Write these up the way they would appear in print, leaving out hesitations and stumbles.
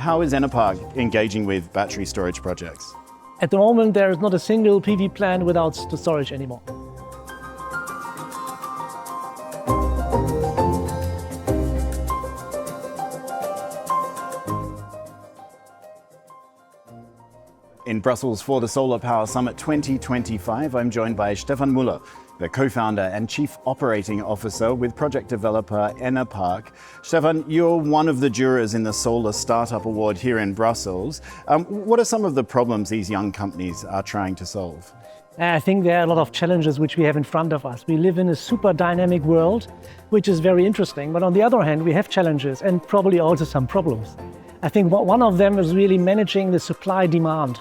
How is Enerparc engaging with battery storage projects? At the moment, there is not a single PV plant without the storage anymore. In Brussels for the SolarPower Summit 2025, I'm joined by Stefan Müller, the co-founder and chief operating officer with project developer Enerparc. Stefan, you're one of the jurors in the Solar Startup Award here in Brussels. What are some of the problems these young companies are trying to solve? I think there are a lot of challenges which we have in front of us. We live in a super dynamic world, which is very interesting. But on the other hand, we have challenges and probably also some problems. I think one of them is really managing the supply demand.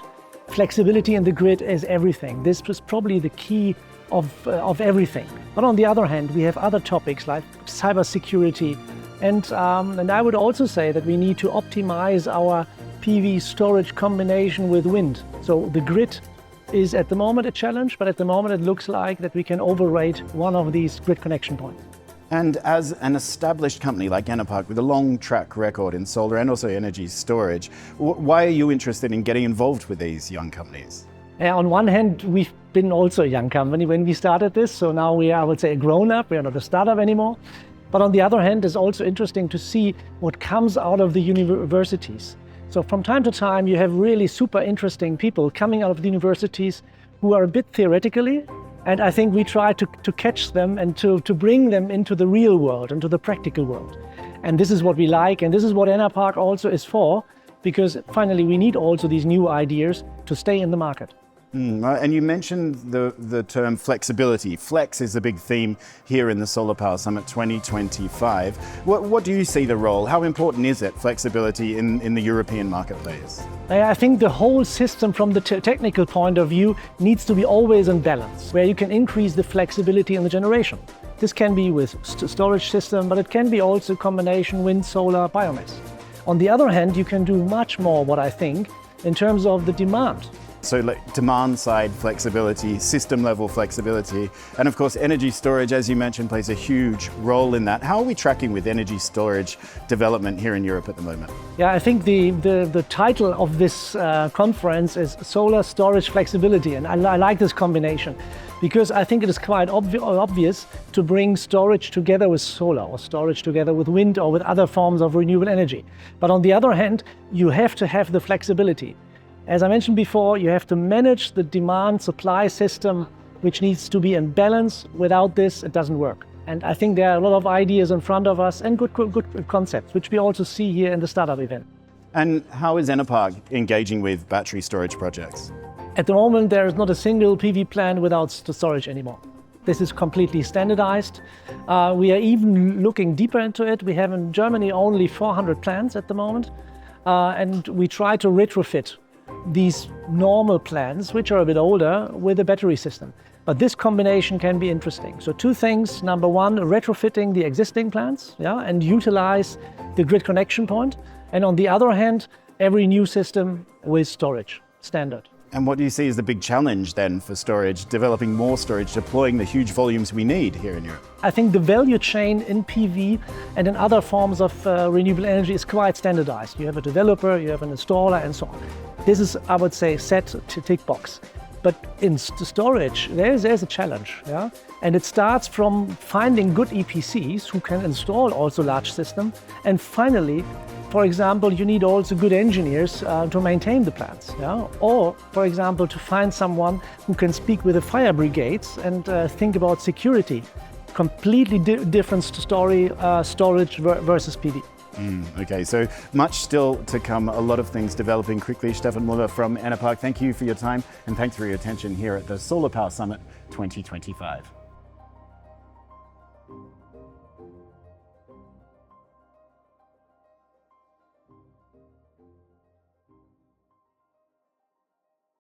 Flexibility in the grid is everything. This is probably the key of everything. But on the other hand, we have other topics like cybersecurity. And I would also say that we need to optimize our PV storage combination with wind. So the grid is at the moment a challenge, but at the moment it looks like that we can overrate one of these grid connection points. And as an established company like Enerparc with a long track record in solar and also energy storage, why are you interested in getting involved with these young companies? On one hand, we've been also a young company when we started this, so now we are, I would say, a grown-up. We are not a startup anymore. But on the other hand, it's also interesting to see what comes out of the universities. So from time to time, you have really super interesting people coming out of the universities who are a bit theoretically, and I think we try to catch them and to bring them into the real world, into the practical world. And this is what we like, and this is what Enerparc also is for, because finally we need also these new ideas to stay in the market. And you mentioned the term flexibility. Flex is a big theme here in the SolarPower Summit 2025. What do you see the role? How important is it, flexibility in the European marketplace? I think the whole system from the technical point of view needs to be always in balance, where you can increase the flexibility in the generation. This can be with storage system, but it can be also a combination wind, solar, biomass. On the other hand, you can do much more, what I think, in terms of the demand. So like demand side flexibility, system level flexibility, and of course energy storage, as you mentioned, plays a huge role in that. How are we tracking with energy storage development here in Europe at the moment? Yeah, I think the title of this conference is Solar Storage Flexibility, and I like this combination because I think it is quite obvious to bring storage together with solar or storage together with wind or with other forms of renewable energy. But on the other hand, you have to have the flexibility. As I mentioned before, you have to manage the demand-supply system, which needs to be in balance. Without this, it doesn't work. And I think there are a lot of ideas in front of us and good concepts, which we also see here in the startup event. And how is Enerparc engaging with battery storage projects? At the moment, there is not a single PV plant without the storage anymore. This is completely standardized. We are even looking deeper into it. We have in Germany only 400 plants at the moment, and we try to retrofit these normal plants, which are a bit older, with a battery system. But this combination can be interesting. So two things. Number one, retrofitting the existing plants, and utilize the grid connection point. And on the other hand, every new system with storage, standard. And what do you see as the big challenge then for storage, developing more storage, deploying the huge volumes we need here in Europe? I think the value chain in PV and in other forms of renewable energy is quite standardized. You have a developer, you have an installer, and so on. This is, I would say, set to tick box. But in storage, there's a challenge, and it starts from finding good EPCs who can install also large systems. And finally, for example, you need also good engineers to maintain the plants, or, for example, to find someone who can speak with the fire brigades and think about security. Completely different story, storage versus PV. Okay, so much still to come, a lot of things developing quickly. Stefan Müller from Enerparc, thank you for your time and thanks for your attention here at the SolarPower Summit 2025.